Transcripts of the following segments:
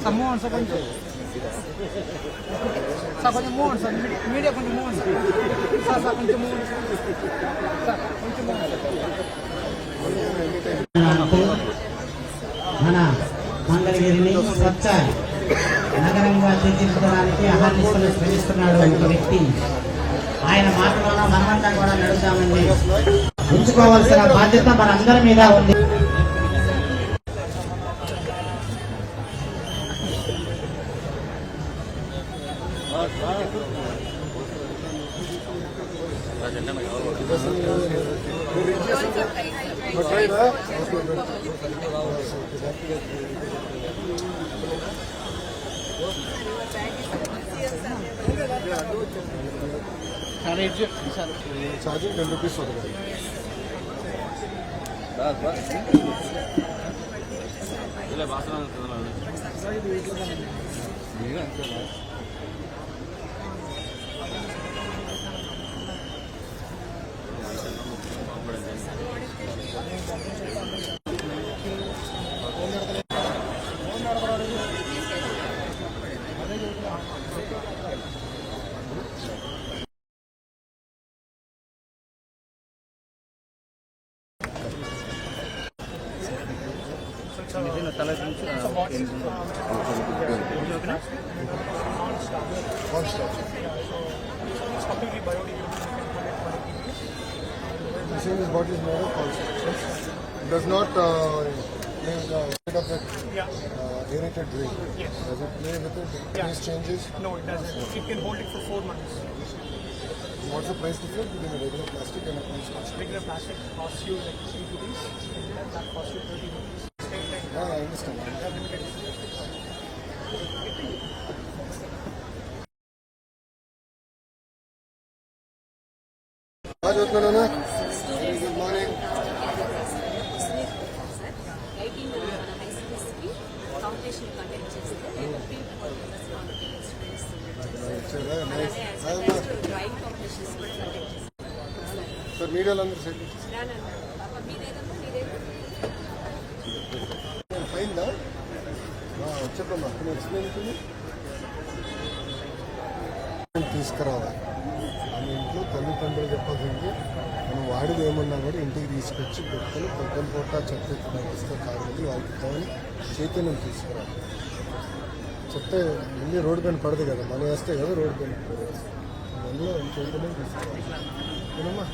Someone, కొంచెం move sir, media కొంచెం move sir, sir కొంచెం మూవ్ సార్, కొంచెం మన మంగళగిరిని స్వచ్ఛ నగరంగా తీర్చిదిద్దడానికి అహర్నిశలు శ్రమిస్తున్నాడు ఒక వ్యక్తి. ఆయన మాటలలో మనమంతా కూడా నడుద్దామని ఉంచుకోవాల్సిన బాధ్యత మనందరి మీద ఉంది. चार्जिंग 10 रुपीस होता है। This bottle is made of construction. It does not instead of that aerated drink. Yes. Does it play with it? Price changes? No, it doesn't. It can hold it for 4 months. What's the price difference between a regular plastic and a construction? Regular plastic costs you like 3 rupees, and that costs you 30 rupees. I understand. Good morning. Sir, media under side. Fine, da? చెప్పమ్మా నేను explain చేయండి. తీసుకురావాలి మన ఇంట్లో తల్లిదండ్రులు చెప్పాల్సింది మనం వాడిది ఏమన్నా కూడా ఇంటికి తీసుకొచ్చి పెట్టుకొని పొద్దున పూట చెత్త వస్తే కాదు వాళ్ళకి కావాలి చైతన్యం తీసుకురావాలి. చెప్తే మళ్ళీ రోడ్డు పైన పడదు కదా, మనం వేస్తే కదా రోడ్డు పైన మనలో చైతన్యం తీసుకురావాలి. ఏమమ్మా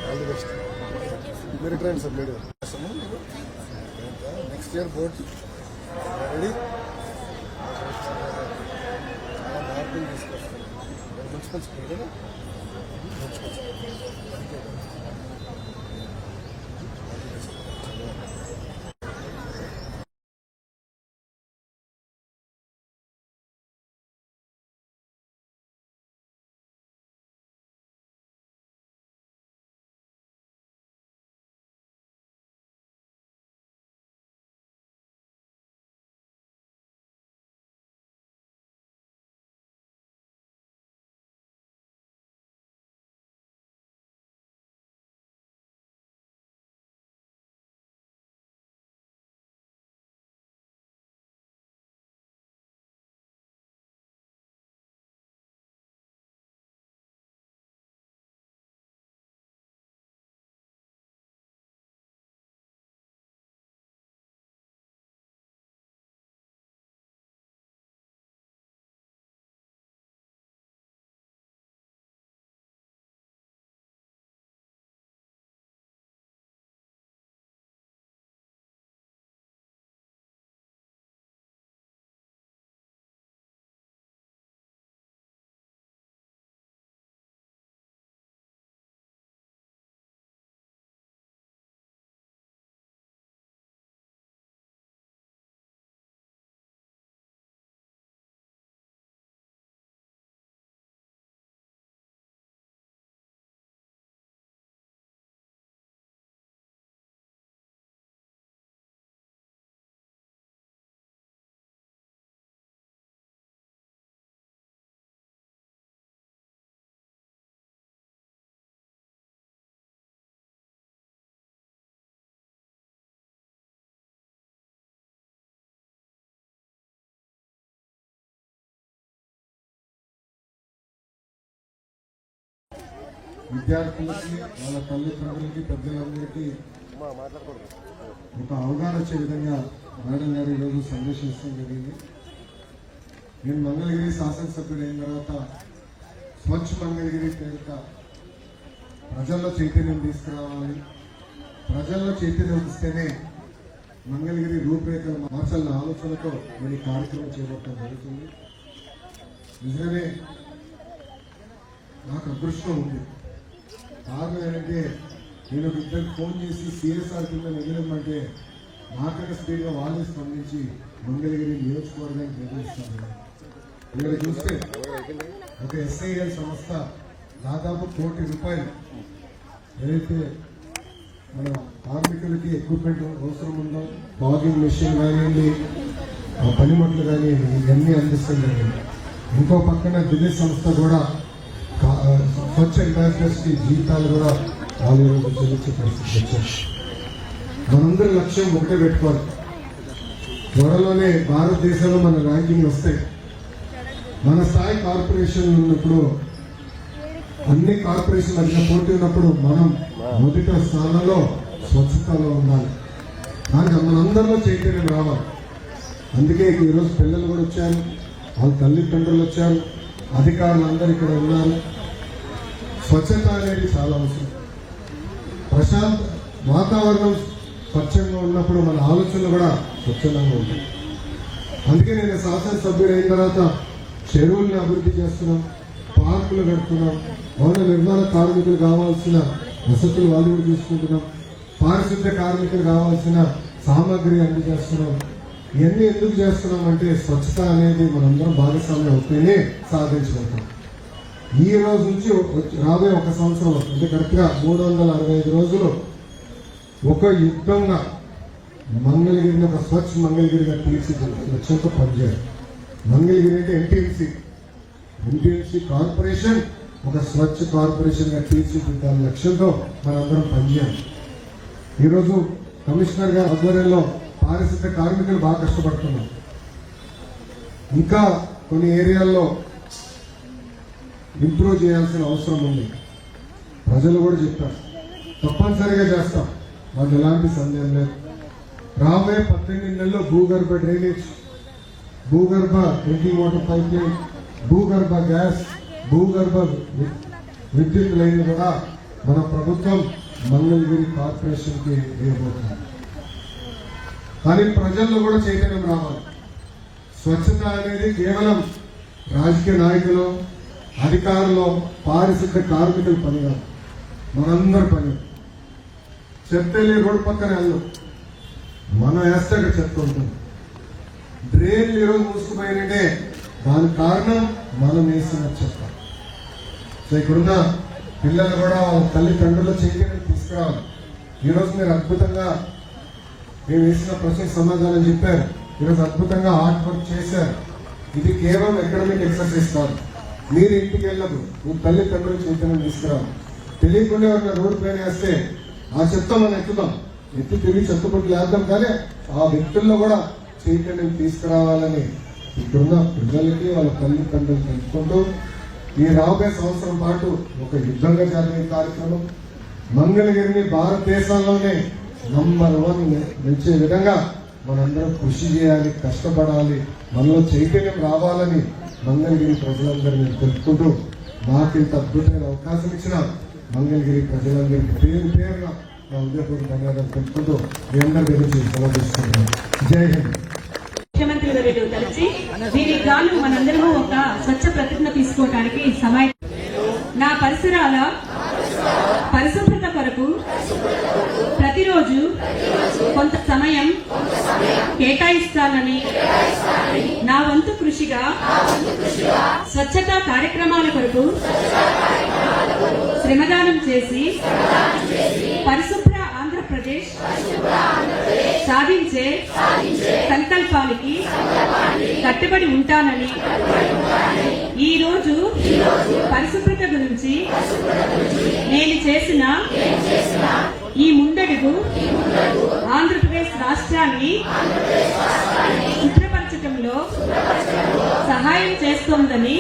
ఆల్ ది బెస్ట్. మీరు ట్రైన్ సార్ మీరు నెక్స్ట్ ఇయర్ బోర్డ్ రెడీ మార్పులు తీసుకొస్తాం. మున్సిపల్ స్కూల్ కదా, మున్సిపల్ స్కూల్. విద్యార్థులకి వాళ్ళ తల్లిదండ్రులకి పెద్దలందరికీ ఒక అవగాహన వచ్చే విధంగా మేడం గారు ఈరోజు సందేశం ఇష్టం జరిగింది. నేను మంగళగిరి శాసనసభ్యుడు అయిన తర్వాత స్వచ్ఛ మంగళగిరి పేరిట ప్రజల్లో చైతన్యం తీసుకురావాలి, ప్రజల్లో చైతన్యం ఇస్తేనే మంగళగిరి రూపురేఖలు మార్చాలన్న ఆలోచనతో నేను ఈ కార్యక్రమం చేపట్టడం జరుగుతుంది. నిజంగానే నాకు అదృష్టం ఉంది. కారణం ఏంటంటే నేను ఒక ఇద్దరికి ఫోన్ చేసి సిఎస్ఆర్ కింద నిలబడమంటే నాకన్నా స్పీడ్గా వాళ్ళే స్పందించి మంగళగిరి నియోజకవర్గానికి నిర్వహిస్తాను. ఇక్కడ చూస్తే ఒక ఎస్ఐఎల్ సంస్థ దాదాపు ₹1 కోటి ఏదైతే మన కార్మికులకి ఎక్విప్మెంట్ అవసరం ఉందో, బాగింగ్ మెషిన్ కానివ్వండి, పనిముట్లు కానివ్వండి, ఇవన్నీ అందిస్తుంది. ఇంకో పక్కన ఢిల్లీ సంస్థ కూడా స్వచ్ఛ అంబాసిడర్స్ కి జీతాలు కూడా వాళ్ళు చెల్లించే పరిస్థితి వచ్చారు. మనందరి లక్ష్యం ఒకటే పెట్టుకోవాలి. త్వరలోనే భారతదేశంలో మన ర్యాంకింగ్ వస్తాయి. మన స్థాయి కార్పొరేషన్ ఉన్నప్పుడు, అన్ని కార్పొరేషన్ మధ్య పోటీ ఉన్నప్పుడు మనం మొదటి స్థానంలో స్వచ్ఛతలో ఉండాలి. దానికి మనందరిలో చైతన్యం రావాలి. అందుకే ఈరోజు పిల్లలు కూడా వచ్చారు, వాళ్ళ తల్లిదండ్రులు వచ్చారు, అధికారులు అందరూ ఇక్కడ ఉన్నారు. స్వచ్ఛత అనేది చాలా అవసరం. ప్రశాంత వాతావరణం స్వచ్ఛంగా ఉన్నప్పుడు మన ఆలోచనలు కూడా స్వచ్ఛందంగా ఉంటాయి. అందుకే నేను శాసనసభ్యుడు అయిన తర్వాత చెరువులను అభివృద్ధి చేస్తున్నాం, పార్కులు కడుతున్నాం, భవన నిర్మాణ కార్మికులు కావాల్సిన వసతులు వాళ్ళు కూడా చూసుకుంటున్నాం, పారిశుద్ధ్య కార్మికులు కావాల్సిన సామాగ్రి అందజేస్తున్నాం. ఇవన్నీ ఎందుకు చేస్తున్నాం అంటే స్వచ్ఛత అనేది మనందరం భాగస్వామ్యం అవుతేనే సాధించగలుగుతాం. ఈ రోజు నుంచి రాబోయే ఒక సంవత్సరం అంటే కరెక్ట్గా 365 రోజులు ఒక యుద్ధంగా మంగళగిరిని ఒక స్వచ్ఛ మంగళగిరిగా తీర్చిదిద్దే లక్ష్యంతో పనిచేయాలి. మంగళగిరి అంటే ఎన్టీఎంసీ కార్పొరేషన్ ఒక స్వచ్ఛ కార్పొరేషన్ గా తీర్చిదిద్దాల లక్ష్యంతో మనందరం పనిచేయాలి. ఈరోజు కమిషనర్ గారి ఆధ్వర్యంలో పారిశుద్ధ్య కార్మికులు బాగా కష్టపడుతున్నారు. ఇంకా కొన్ని ఏరియాల్లో ఇంప్రూవ్ చేయాల్సిన అవసరం ఉంది. ప్రజలు కూడా చెప్పారు, తప్పనిసరిగా చేస్తాం, మాకు ఎలాంటి సందేహం లేదు. రాబోయే 18 నెలల్లో భూగర్భ డ్రైనేజ్, భూగర్భ డ్రింకింగ్ వాటర్ పైప్ లైన్, భూగర్భ గ్యాస్, భూగర్భ విద్యుత్ లైన్ కూడా మన ప్రభుత్వం మంగళగిరి కార్పొరేషన్ కి వేయబోతుంది. కానీ ప్రజల్లో కూడా చైతన్యం రావాలి. స్వచ్ఛత అనేది కేవలం రాజకీయ నాయకులు, అధికారులు, పారిశుద్ధ్య కార్మికుల పని కాదు, మనందరి పని. చెత్త రోడ్డు పక్కన వెళ్ళు, మనం వేస్తే అక్కడ చెత్త ఉంటుంది. డ్రైన్లు ఈరోజు మూసుకుపోయినంటే దానికి కారణం మనం వేసిన చెత్త. సో ఇక్కడున్న పిల్లలు కూడా వాళ్ళ తల్లిదండ్రుల చైతన్యం తీసుకురావాలి. ఈరోజు మీరు అద్భుతంగా మేము వేసిన ప్రశ్నకు సమాధానం చెప్పారు. ఈరోజు అద్భుతంగా ఆర్ట్ వర్క్ చేశారు. ఇది కేవలం అకాడమిక్ ఎక్సర్సైజ్ కాదు. మీరు ఇంటికి వెళ్ళదు, మీ తల్లిదండ్రులు చైతన్యం తీసుకురావాలి. తెలియకుండా ఎవరైనా రోడ్డు పైన వేస్తే ఆ చెత్త మనం ఎత్తుతాం, ఎత్తి తిరిగి చెత్తపొట్లు వేద్దాం. కానీ ఆ వ్యక్తుల్లో కూడా చైతన్యం తీసుకురావాలని ఇక్కడున్న ప్రజలకి వాళ్ళ తల్లిదండ్రులు తెలుసుకుంటూ ఈ రాబోయే సంవత్సరం పాటు ఒక యుద్ధంగా జరిగే కార్యక్రమం మంగళగిరిని భారతదేశంలోనే నంబర్ 1 నిలిచే విధంగా మనందరం కృషి చేయాలి, కష్టపడాలి, మనలో చైతన్యం రావాలని మంగళగిరి ప్రజలందరినీ తెలుపుకుంటూ నాకు ఇంత అద్భుతమైన అవకాశం ఇచ్చిన మంగళగిరి ప్రజలందరికీ పేరు పేరున నా ఉదయపూర్వక ధన్యవాదాలు తెలుపుకుంటూ మీ అందరి గురించి సెలవుస్తున్నాను. జై హింద్. ముఖ్యమంత్రి వర్యులు కలిసి దీనికి గాను మనందరము ఒక స్వచ్ఛ ప్రతిజ్ఞ తీసుకోవడానికి సమయం. నా పరిసరాల పరిశుభ్రత కొరకు ప్రతిరోజు కొంత సమయం కేటాయిస్తానని, నా వంతు కృషిగా స్వచ్ఛతా కార్యక్రమాల కొరకు శ్రమదానం చేసి పరిశుభ్ర ఆంధ్రప్రదేశ్ సాధించే సంకల్పానికి కట్టుబడి ఉంటానని, ఈ రోజు పరిశుభ్రత గురించి నేను చేసిన ఈ ముందడుగు ఆంధ్రప్రదేశ్ రాష్ట్రాన్ని శుభ్రపరచడంలో సహాయం చేస్తోందని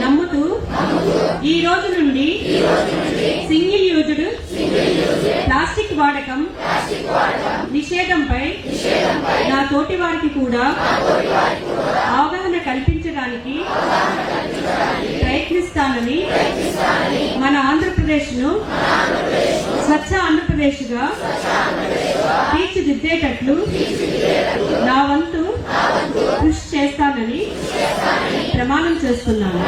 నమ్ముతూ ఈ రోజు నుండి నుండి సింగిల్ యూజ్డ్ ప్లాస్టిక్ వాడకం నిషేధంపై నా తోటి వారికి కూడా అవగాహన కల్పించడానికి ప్రయత్నిస్తానని మన ఆంధ్రప్రదేశ్ను స్వచ్ఛ ఆంధ్రప్రదేశ్గా తీర్చిదిద్దేటట్లు నా వంతు కృషి చేస్తానని ప్రమాణం చేస్తున్నాను.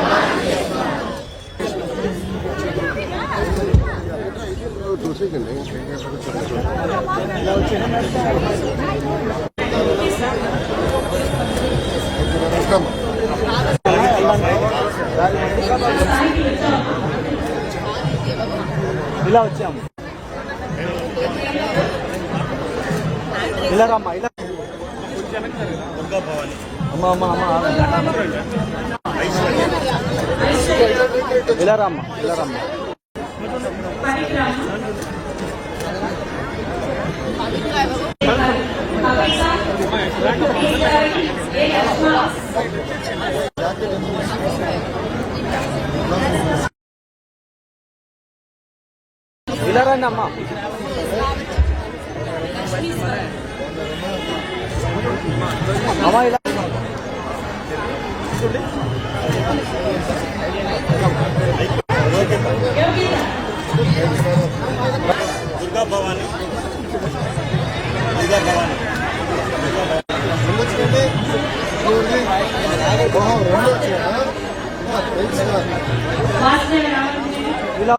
ఇలా వచ్చాము, ఇలా రమ్మా, ఇలా అమ్మా అమ్మా అమ్మా ఇలా రమ్మా, ఇలా రమ్మా. ఇలా రండి అమ్మా. అమ్మా ఇలా దుర్గా భవాని ఇలా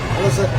హలో సార్